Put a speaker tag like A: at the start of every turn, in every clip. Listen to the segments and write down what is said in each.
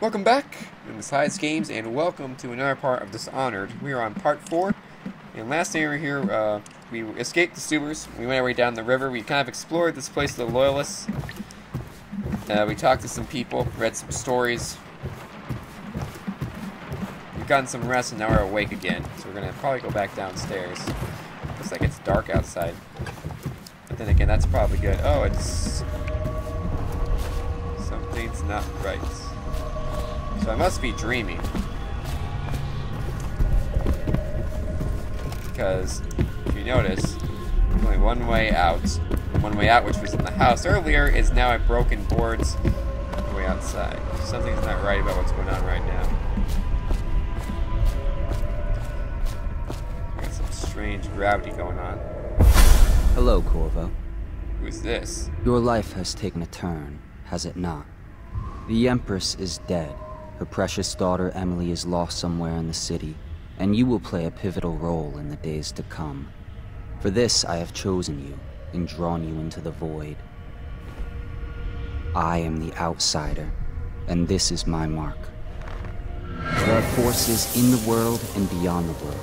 A: Welcome back, this is Heizgames, and welcome to another part of Dishonored. We are on part 4, and last time we were here, we escaped the sewers. We went our way down the river. We kind of explored this place of the Loyalists. We talked to some people, read some stories. We've gotten some rest, and now we're awake again. So we're going to probably go back downstairs. Looks like it's dark outside. But then again, that's probably good. Oh, it's... something's not right. So I must be dreaming. Because, if you notice, there's only one way out. One way out, which was in the house earlier, is now at broken boards on the way outside. Something's not right about what's going on right now. Got some strange gravity going on.
B: Hello, Corvo.
A: Who's this?
B: Your life has taken a turn, has it not? The Empress is dead. Her precious daughter Emily is lost somewhere in the city, and you will play a pivotal role in the days to come. For this I have chosen you and drawn you into the void. I am the outsider, and this is my mark. There are forces in the world and beyond the world,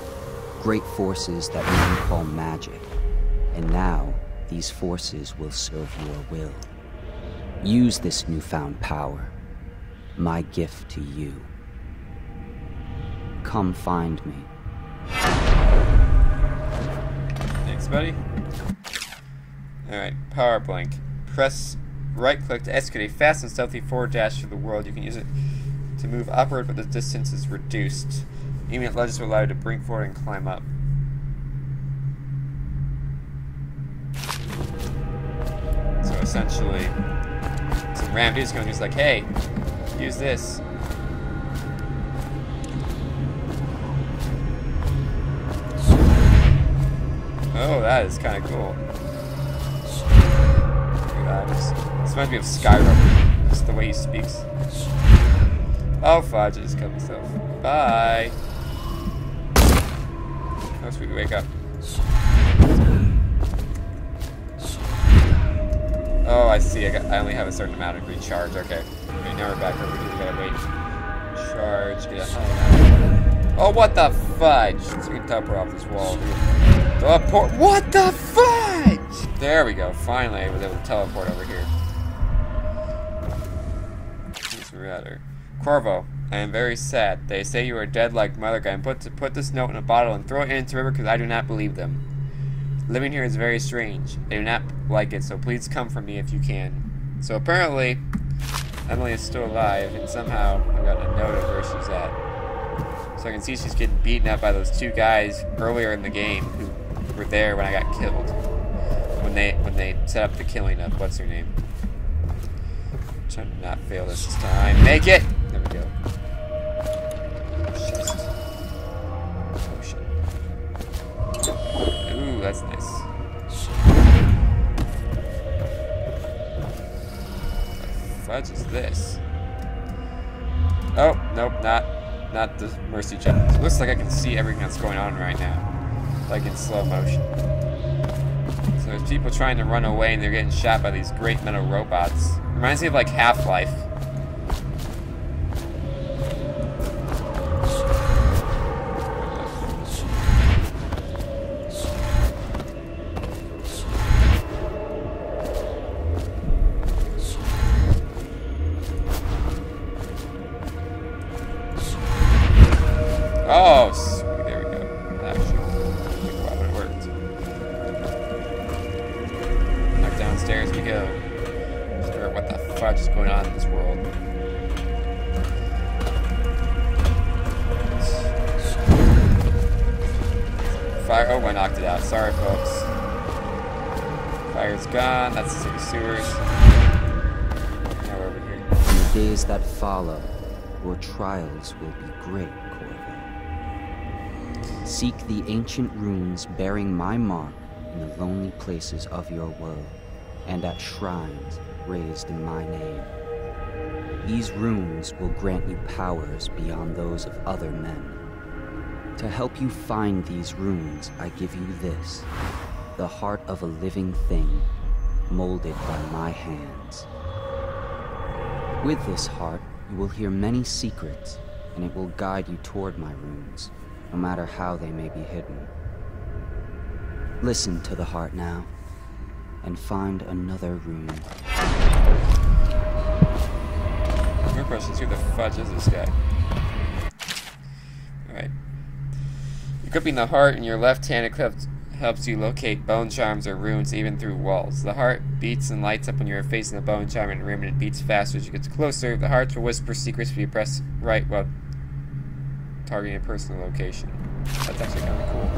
B: great forces that men call magic, and now these forces will serve your will. Use this newfound power. My gift to you. Come find me.
A: Thanks, buddy. Alright, power blank. Press right click to execute a fast and stealthy forward dash through the world. You can use it to move upward, but the distance is reduced. Aiming at ledges will allow you to bring forward and climb up. So essentially, some random dude's going to just like, hey, use this. Oh, that is kind of cool. Look at that. This reminds me of Skyrim. Just the way he speaks. Oh, fudge, I just killed myself. Bye. Oh, sweet, wake up. Oh, I see. I only have a certain amount of recharge. Okay. Okay, now we're back over here. We gotta wait. Charge. Get a oh, what the fudge? So we can teleport off this wall. Teleport. What the fudge? There we go. Finally, I was able to teleport over here. Who's rather? Corvo, I am very sad. They say you are dead like Mother Guy, and put this note in a bottle and throw it into the river because I do not believe them. Living here is very strange. I do not like it, so please come for me if you can. So apparently, Emily is still alive, and somehow I got a note of where she's at. So I can see she's getting beaten up by those two guys earlier in the game who were there when I got killed. When they set up the killing of what's her name. I'm trying to not fail this time. Make it! There we go. Just motion. Ooh, that's nice. What the fudge is this? Oh, nope, not the mercy check. It looks like I can see everything that's going on right now, like in slow motion. So there's people trying to run away and they're getting shot by these great metal robots. Reminds me of like Half-Life. Oh, sweet, there we go. That should take a while, but it worked. Back downstairs we go. Just figure out what the fudge is going on in this world. Fire, oh, I knocked it out. Sorry, folks. Fire's gone. That's the city sewers. Now we're over here.
B: In the days that follow, your trials will be great, Corvo. Seek the ancient runes bearing my mark in the lonely places of your world, and at shrines raised in my name. These runes will grant you powers beyond those of other men. To help you find these runes, I give you this, the heart of a living thing, molded by my hands. With this heart, You will hear many secrets, and it will guide you toward my runes, no matter how they may be hidden. Listen to the heart now, and find another rune.
A: Your question is, who the fudge is this guy? Alright. Equipping the heart in your left hand helps you locate bone charms or runes even through walls. The heart beats and lights up when you are facing the bone charm in a room, and it beats faster as you get closer. The heart will whisper secrets if you press right while targeting a personal location. That's actually kind of cool.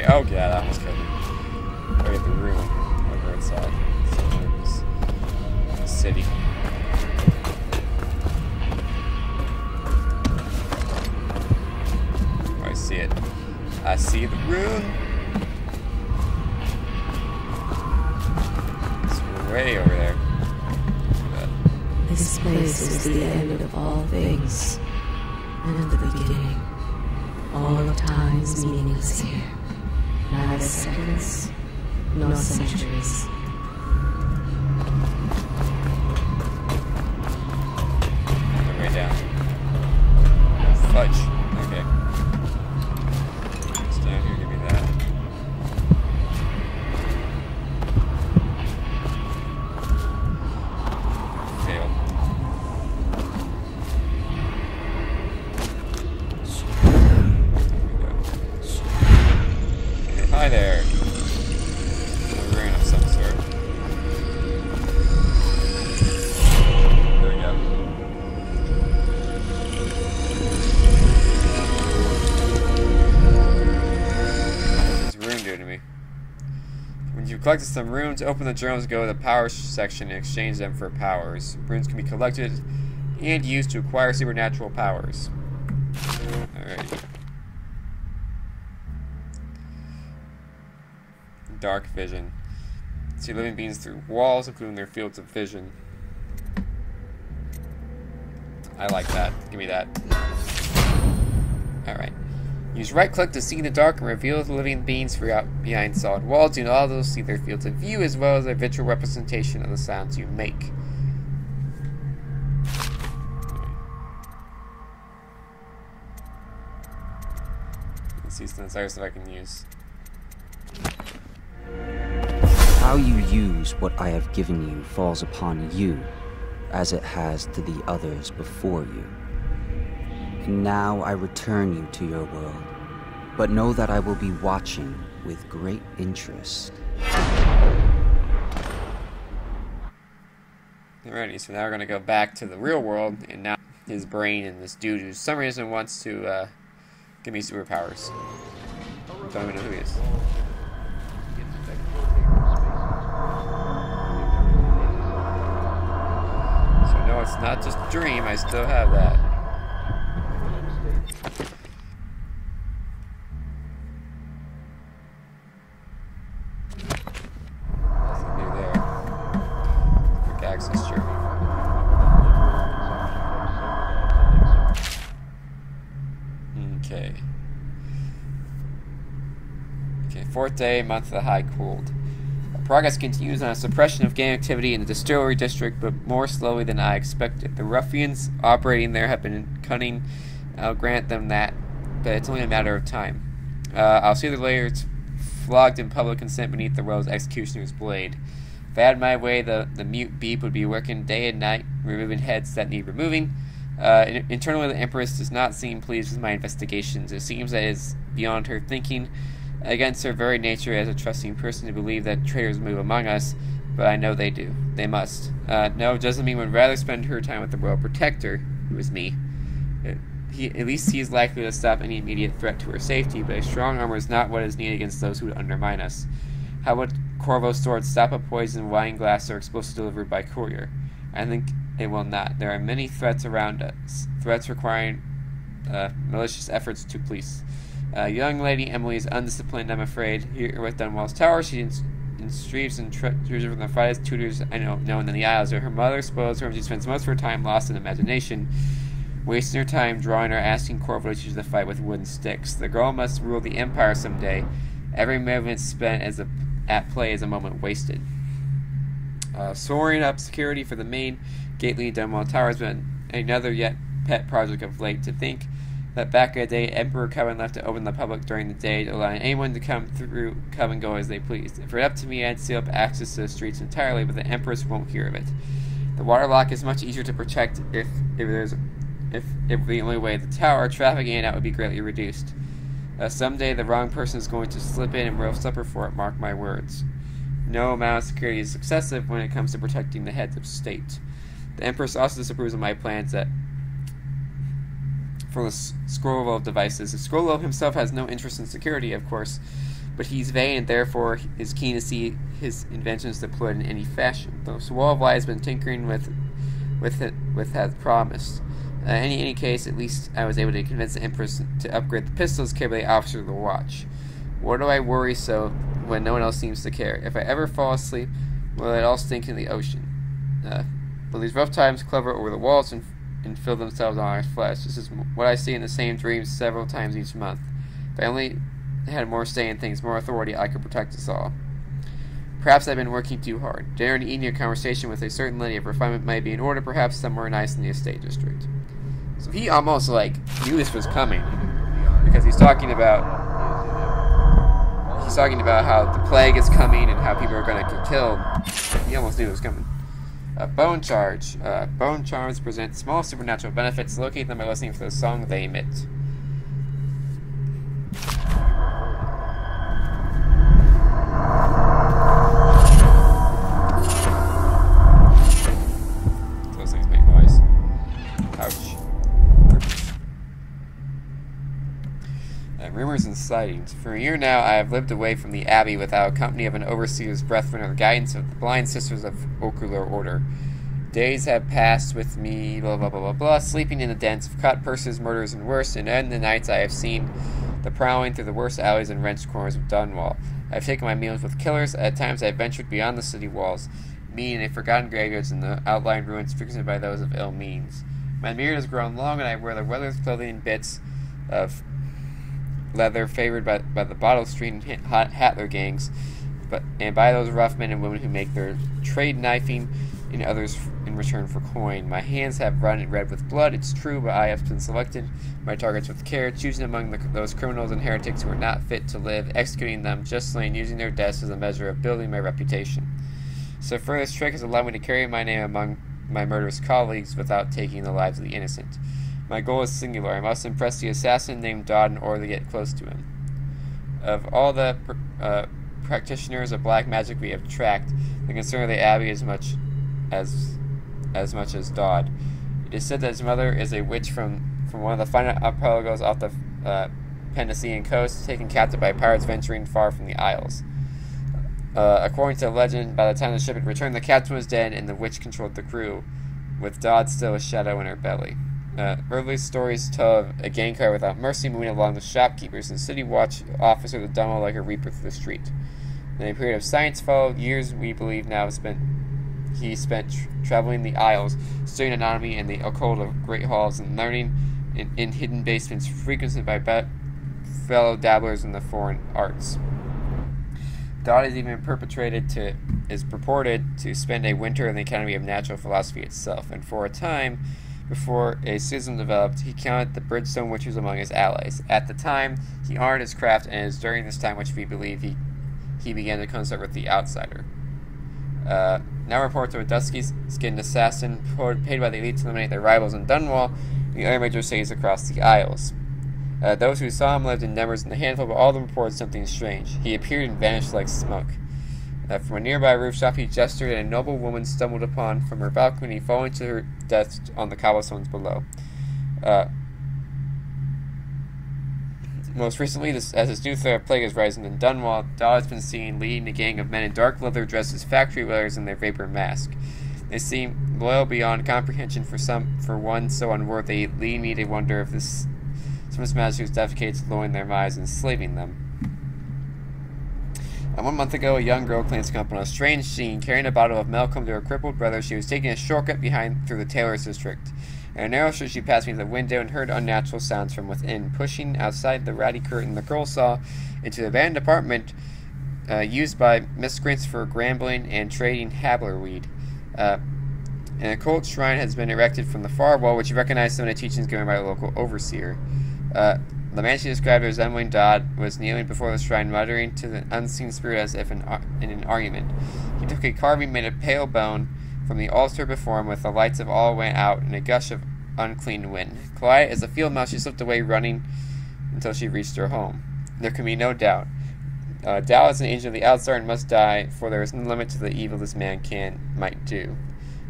A: Oh yeah, that almost killed me. Right at the room over outside. The city. Oh, I see it. I see the rune. It's way over there.
C: This place is the end of all things, and the beginning. All of time's meaningless here. Neither seconds, nor centuries.
A: Way down. Fudge. Okay. It's down here, give me that. Failed. Hi there. A rune of some sort. There we go. What's this rune do to me? When you've collected some runes, open the journals, go to the power section, and exchange them for powers. Runes can be collected and used to acquire supernatural powers. Alright. Dark vision. See living beings through walls, including their fields of vision. I like that. Give me that. Alright. Use right click to see in the dark and reveal the living beings behind solid walls. You can also see their fields of view as well as their visual representation of the sounds you make. Let's see some other stuff I can use.
B: How you use what I have given you falls upon you, as it has to the others before you. And now I return you to your world, but know that I will be watching with great interest.
A: Alrighty, so now we're gonna go back to the real world, and now his brain and this dude who for some reason wants to give me superpowers. Don't even know who he is. No, it's not just a dream. I still have that. Something there. Quick access journey. Okay. Okay, 4th day, month of the high cold. Progress continues on a suppression of gang activity in the distillery district, but more slowly than I expected. The ruffians operating there have been cunning. I'll grant them that, but it's only a matter of time. I'll see the layers flogged in public consent beneath the world's executioner's blade. If I had my way, the mute beep would be working day and night, removing heads that need removing. Internally, the Empress does not seem pleased with my investigations. It seems that it is beyond her thinking, against her very nature as a trusting person, to believe that traitors move among us, but I know they do. They must. No, Jessamine would rather spend her time with the Royal Protector, who is me. At least he is likely to stop any immediate threat to her safety, but a strong armor is not what is needed against those who would undermine us. How would Corvo's sword stop a poisoned wine glass or explosive delivered by courier? I think it will not. There are many threats around us, threats requiring malicious efforts to police. Young Lady Emily is undisciplined, I'm afraid. Here with Dunwall's tower, she streams and treasures from the finest tutors I know known in the Isles. Her mother spoils her, and she spends most of her time lost in imagination, wasting her time drawing or asking Corvo to choose the fight with wooden sticks. The girl must rule the Empire someday. Every moment spent at play is a moment wasted. Soaring up security for the main gately Dunwall Tower has been another yet pet project of late. To think that back in the day, Emperor Coven left it open to the public during the day, allowing anyone to come and go as they pleased. If it were up to me, I'd seal up access to the streets entirely, but the Empress won't hear of it. The waterlock is much easier to protect if the only way the tower, traffic in and out would be greatly reduced. Someday the wrong person is going to slip in and we'll suffer for it, mark my words. No amount of security is excessive when it comes to protecting the heads of state. The Empress also disapproves of my plans for the Scrollwell devices. The Scrollwell himself has no interest in security, of course, but he's vain and therefore is keen to see his inventions deployed in any fashion. The Wall of Light has been tinkering with as promised. In any case, at least I was able to convince the Empress to upgrade the pistols capable officer of the watch. What do I worry so when no one else seems to care? If I ever fall asleep, will it all stink in the ocean? Will these rough times clever over the walls and fill themselves on our flesh? This is what I see in the same dreams several times each month. If I only had more say in things, more authority, I could protect us all. Perhaps I've been working too hard. Dinner and eating a conversation with a certain lady of refinement might be in order, perhaps somewhere nice in the estate district. So he almost, knew this was coming. Because he's talking about how the plague is coming and how people are going to get killed. He almost knew it was coming. Bone Charge. Bone Charms present small supernatural benefits. Locate them by listening to the song they emit. Those things make noise. Ouch. Rumors and sightings. For a year now, I have lived away from the Abbey without company of an overseer's brethren or the guidance of the blind sisters of ocular order. Days have passed with me, blah blah blah blah blah, sleeping in the dens of cut purses, murders, and worse, and in the nights I have seen the prowling through the worst alleys and wrenched corners of Dunwall. I have taken my meals with killers. At times I have ventured beyond the city walls, me and a forgotten graveyards in the outlying ruins frequented by those of ill means. My beard has grown long, and I wear the weathered clothing and bits of leather favored by the Bottle Street and Hattler gangs, and by those rough men and women who make their trade knifing in others in return for coin. My hands have run red with blood, it's true, but I have been selected my targets with care, choosing among those criminals and heretics who are not fit to live, executing them, just slain, using their deaths as a measure of building my reputation. So far, this trick has allowed me to carry my name among my murderous colleagues without taking the lives of the innocent. My goal is singular. I must impress the assassin named Dodd in order to get close to him. Of all the practitioners of black magic we have tracked, the concern of the Abbey is much as Dodd. It is said that his mother is a witch from one of the final archipelagos off the Penasian coast, taken captive by pirates venturing far from the Isles. According to the legend, by the time the ship had returned, the captain was dead and the witch controlled the crew, with Dodd still a shadow in her belly. Early stories tell of a gangcar without mercy moving along the shopkeepers and city watch officer of the Dunwall like a reaper through the street. Then a period of silence followed. Years, we believe now, spent traveling the Isles, studying anatomy and the occult of great halls, and learning in hidden basements frequented by fellow dabblers in the foreign arts. Dodd is even is purported to spend a winter in the Academy of Natural Philosophy itself, and for a time, before a schism developed, he counted the Bridgestone witches among his allies. At the time, he honored his craft, and it is during this time which we believe he began to consort with the outsider. Now report to a dusky-skinned assassin paid by the elite to eliminate their rivals in Dunwall and the other major cities across the Isles. Those who saw him lived in numbers in a handful, but all of them reported something strange. He appeared and vanished like smoke. From a nearby roof shop, he gestured, and a noble woman stumbled upon from her balcony, falling to her death on the cobblestones below. Most recently, as this new threat of plague is rising in Dunwall, Dodd has been seen leading a gang of men in dark leather dresses, factory wearers, and their vapor mask. They seem loyal beyond comprehension for one so unworthy, leading me to wonder if this Some masters defecates, lowering their minds and enslaving them. And 1 month ago, a young girl claims to come upon a strange scene, carrying a bottle of milk home to her crippled brother. She was taking a shortcut through the tailor's district. In a narrow street, she passed me the window and heard unnatural sounds from within. Pushing aside the ratty curtain, the girl saw into the abandoned apartment used by miscreants for gambling and trading habler weed. An occult shrine has been erected from the far wall, which recognized some of the teachings given by a local overseer. The man she described as resembling Dodd was kneeling before the shrine, muttering to the unseen spirit as if in an argument. He took a carving made of pale bone from the altar before him, with the lights of all went out in a gush of unclean wind. Quiet as a field mouse, she slipped away, running until she reached her home. There can be no doubt. Tao is an angel of the outside and must die, for there is no limit to the evil this man might do.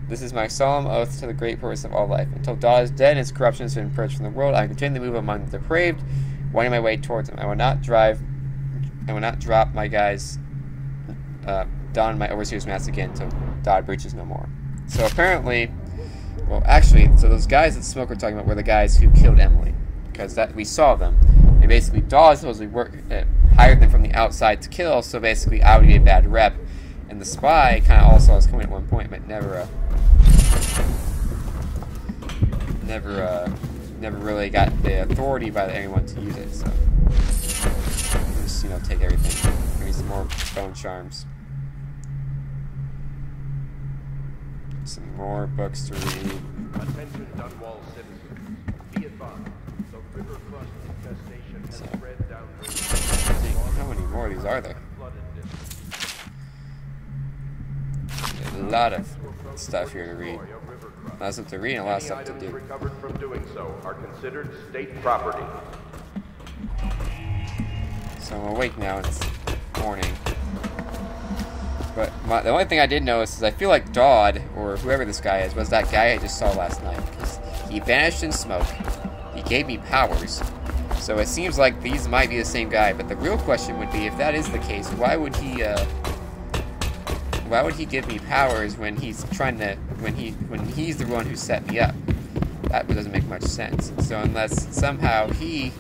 A: This is my solemn oath to the great purpose of all life. Until Daw is dead and his corruption has been purged from the world, I continue to move among the depraved, winding my way towards him. I will not drop my guys, don my overseer's mask again until Dodd breaches no more. So apparently, well, actually, so those guys that Smoke were talking about were the guys who killed Emily, because that we saw them. And basically, Daw supposedly hired them from the outside to kill, so basically I would get a bad rep. And the spy kind of also was coming at one point, but never really got the authority by anyone to use it. So just take everything. Give me some more bone charms, some more books to read.
D: Attention, Dunwall citizens. Be advised, the river crust infestation has spread down.
A: How many more of these are there? A lot of stuff here to read. A lot of stuff to read and a lot of stuff to do.
D: Recovered from doing so are considered state property.
A: So I'm awake now. It's morning. But the only thing I did notice is I feel like Dodd, or whoever this guy is, was that guy I just saw last night. Because he vanished in smoke. He gave me powers. So it seems like these might be the same guy. But the real question would be, if that is the case, why would he give me powers when he's when he's the one who set me up? That doesn't make much sense. So unless somehow he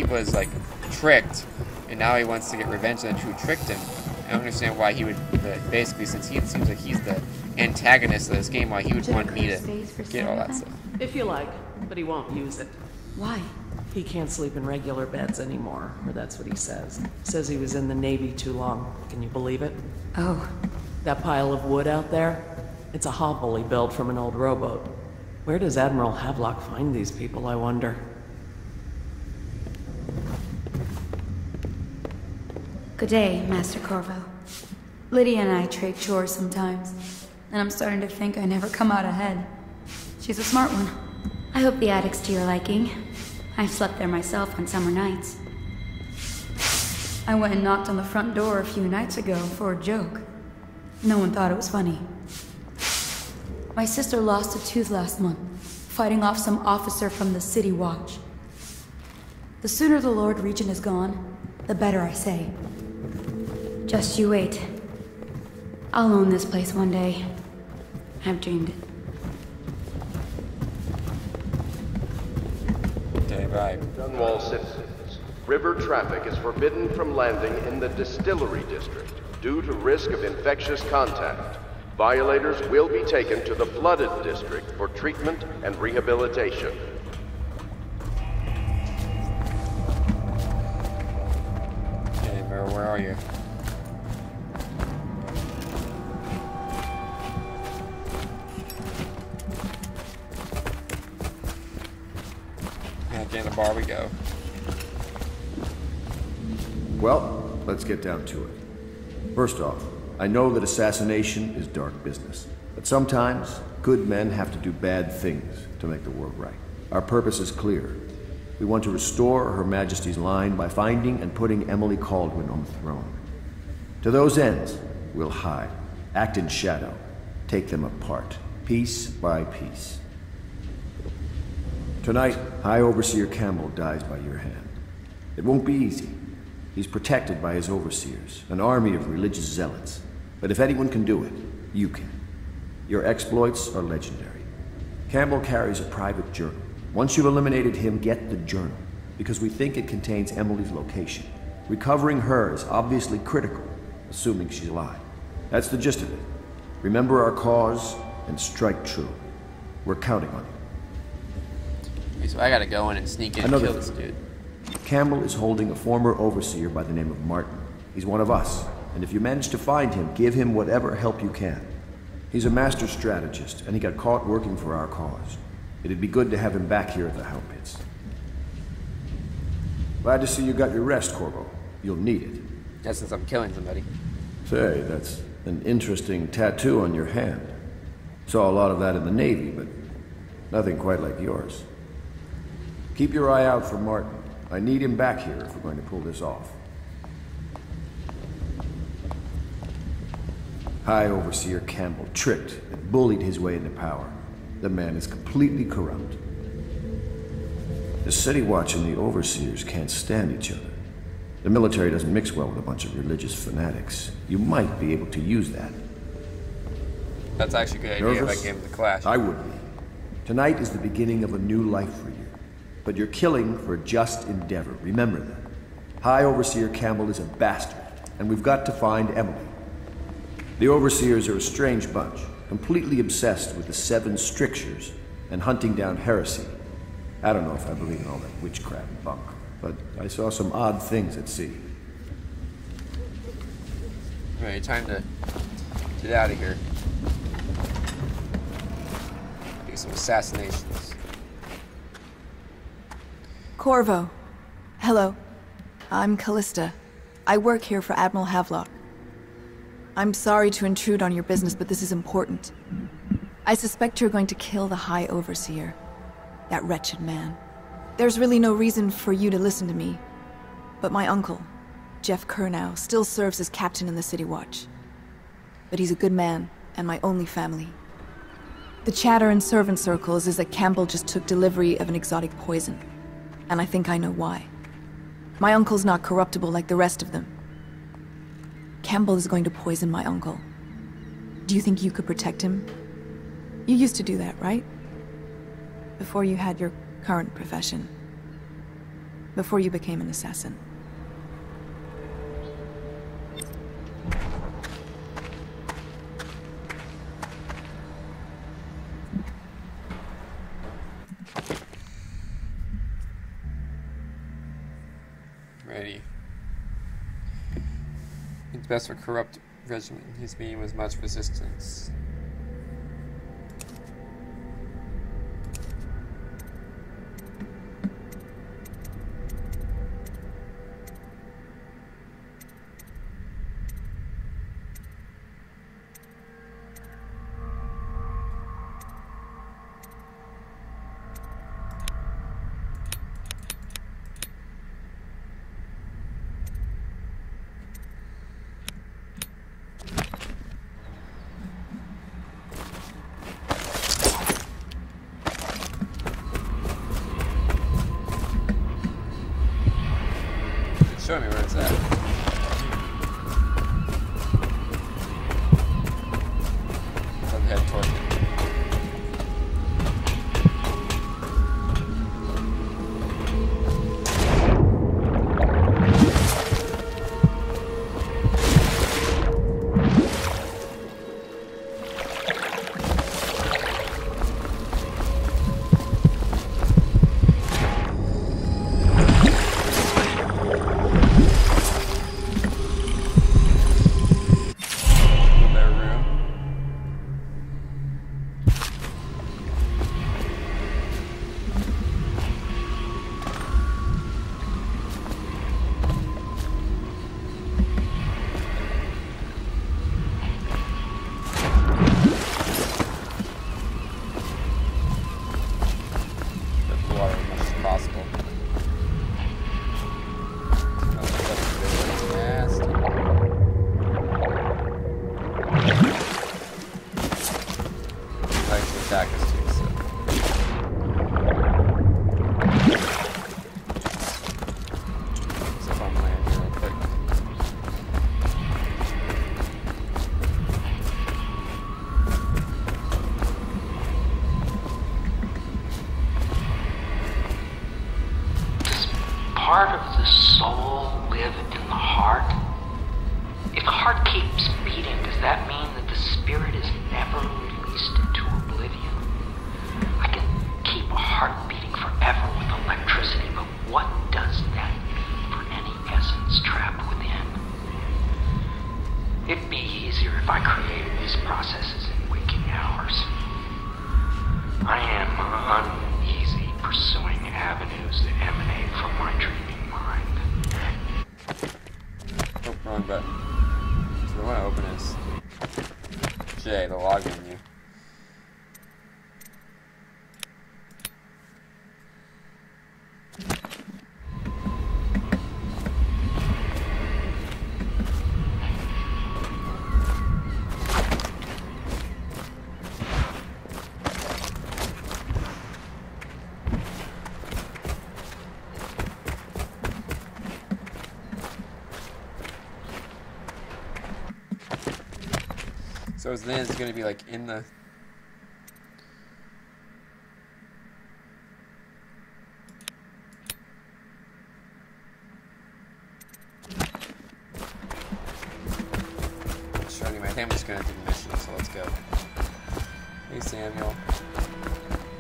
A: was like tricked, and now he wants to get revenge on who tricked him. I don't understand why he would basically, since he seems like he's the antagonist of this game, why he would want me to get all that stuff.
E: If you like, but he won't use it.
C: Why?
E: He can't sleep in regular beds anymore, or that's what he says. Says he was in the Navy too long. Can you believe it?
C: Oh.
E: That pile of wood out there? It's a hovel he built from an old rowboat. Where does Admiral Havelock find these people, I wonder?
F: Good day, Master Corvo. Lydia and I trade chores sometimes, and I'm starting to think I never come out ahead. She's a smart one. I hope the attic's to your liking. I've slept there myself on summer nights. I went and knocked on the front door a few nights ago for a joke. No one thought it was funny. My sister lost a tooth last month, fighting off some officer from the City Watch. The sooner the Lord Regent is gone, the better, I say. Just you wait. I'll own this place one day. I've dreamed it.
A: Okay, bye.
D: Dunwall citizens, river traffic is forbidden from landing in the distillery district due to risk of infectious contact. Violators will be taken to the flooded district for treatment and rehabilitation.
A: Okay, Mero, where are you? Back in the bar we go.
G: Well, let's get down to it. First off, I know that assassination is dark business, but sometimes good men have to do bad things to make the world right. Our purpose is clear. We want to restore Her Majesty's line by finding and putting Emily Kaldwin on the throne. To those ends, we'll hide, act in shadow, take them apart, piece by piece. Tonight, High Overseer Campbell dies by your hand. It won't be easy. He's protected by his overseers, an army of religious zealots. But if anyone can do it, you can. Your exploits are legendary. Campbell carries a private journal. Once you've eliminated him, get the journal, because we think it contains Emily's location. Recovering her is obviously critical, assuming she's alive. That's the gist of it. Remember our cause and strike true. We're counting on you.
A: Okay, so I gotta go in and sneak in and kill this dude.
G: Campbell is holding a former overseer by the name of Martin. He's one of us, and if you manage to find him, give him whatever help you can. He's a master strategist, and he got caught working for our cause. It'd be good to have him back here at the How Pits. Glad to see you got your rest, Corvo. You'll need it.
A: Yeah, since I'm killing somebody.
G: Say, that's an interesting tattoo on your hand. Saw a lot of that in the Navy, but nothing quite like yours. Keep your eye out for Martin. I need him back here if we're going to pull this off. High Overseer Campbell tricked and bullied his way into power. The man is completely corrupt. The City Watch and the Overseers can't stand each other. The military doesn't mix well with a bunch of religious fanatics. You might be able to use that.
A: That's actually a good idea.
G: Nervous?
A: If I gave him the clash.
G: I would be. Tonight is the beginning of a new life for you. But you're killing for a just endeavor. Remember that. High Overseer Campbell is a bastard, and we've got to find Emily. The Overseers are a strange bunch, completely obsessed with the 7 strictures and hunting down heresy. I don't know if I believe in all that witchcraft bunk, but I saw some odd things at sea.
A: Right, time to get out of here. Do some assassinations.
H: Corvo. Hello. I'm Callista. I work here for Admiral Havelock. I'm sorry to intrude on your business, but this is important. I suspect you're going to kill the High Overseer. That wretched man. There's really no reason for you to listen to me. But my uncle, Jeff Kernow, still serves as captain in the City Watch. But he's a good man, and my only family. The chatter in servant circles is that Campbell just took delivery of an exotic poison. And I think I know why. My uncle's not corruptible like the rest of them. Campbell is going to poison my uncle. Do you think you could protect him? You used to do that, right? Before you had your current profession. Before you became an assassin.
A: Ready. It's best for corrupt regiment. His meeting was much resistance. Show me where it's at. I'll head toward it.
I: live in the heart? If the heart keeps beating, does that mean that the spirit is never released into oblivion? I can keep a heart beating forever with electricity, but what does that mean for any essence trapped within? It'd be easier if I created these processes in waking hours. I am uneasy pursuing avenues that emanate from my dreaming mind.
A: Oh, wrong button. So we want to open is J, the log menu. So then it's going to be like in the... Showing my family's going to do the mission, so let's go. Hey Samuel.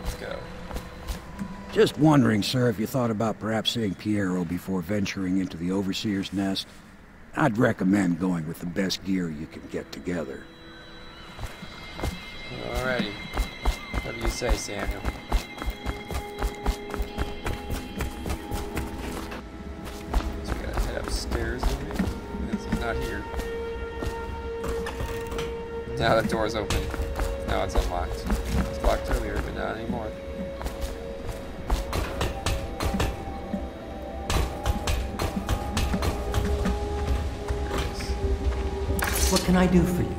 A: Let's go.
J: Just wondering, sir, if you thought about perhaps seeing Piero before venturing into the Overseer's nest. I'd recommend going with the best gear you can get together.
A: Alrighty. What do you say, Samuel? So we gotta head upstairs, maybe? It's not here. Now the door's open. Now it's unlocked. It was locked earlier, but not anymore. There it is.
K: What can I do for you?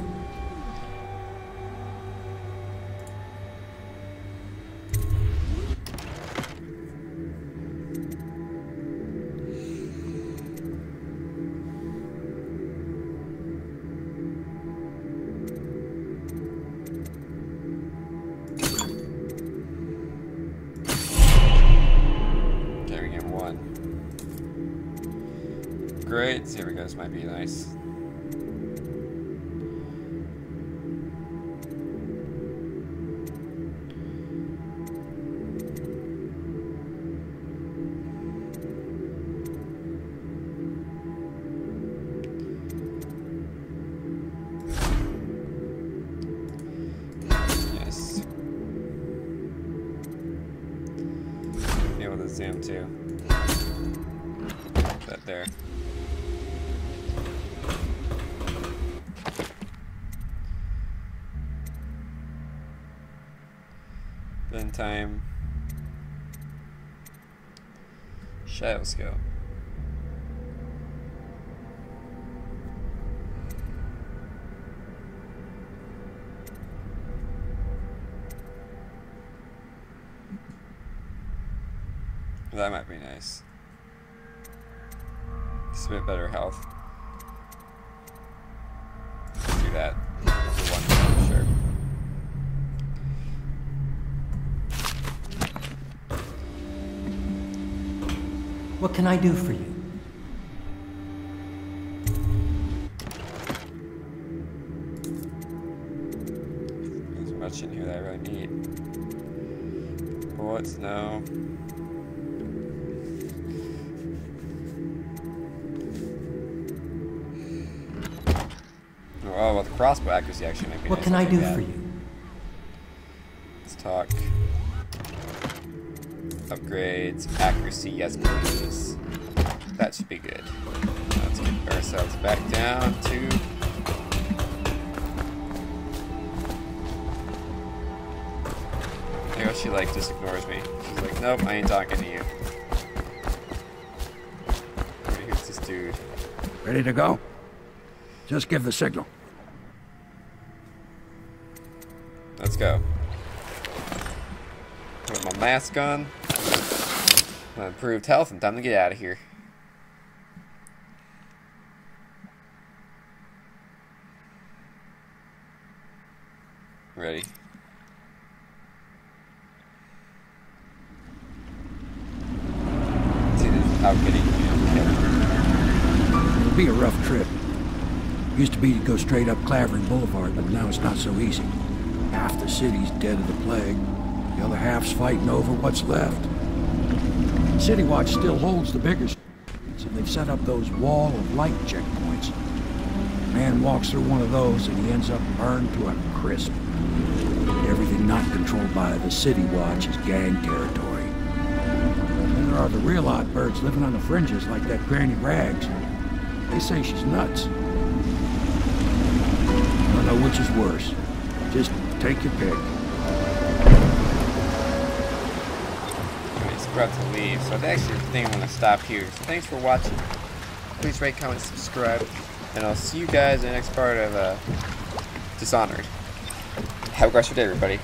A: Great, here we go, this might be nice. Yes. Be able to zoom too. That there. Then time. Shadow scope. That might be nice. Just a bit better health. Let's do that for one, sure.
K: What can I do for you?
A: There's much in here that I really need. Bullets, no. Oh, well, the crossbow accuracy actually might be
K: What
A: nice.
K: can I do for you?
A: Let's talk. Upgrades, accuracy, yes please. That should be good. Let's get ourselves back down to... I guess she like just ignores me. She's like, nope, I ain't talking to you. Here's this dude.
J: Ready to go? Just give the signal.
A: Let's go. Put my mask on. My improved health and time to get out of here. Ready. See this outfitting.
J: be a rough trip. Used to be to go straight up Clavering Boulevard, but now it's not so easy. Half the city's dead of the plague. The other half's fighting over what's left. City Watch still holds the bigger streets, and they've set up those wall of light checkpoints. A man walks through one of those and he ends up burned to a crisp. Everything not controlled by the City Watch is gang territory. Then there are the real odd birds living on the fringes like that Granny Rags. They say she's nuts. I don't know which is worse. Just take your pick.
A: It's about to leave, so I actually think I'm going to stop here. So thanks for watching. Please rate, comment, subscribe, and I'll see you guys in the next part of Dishonored. Have a great day, everybody.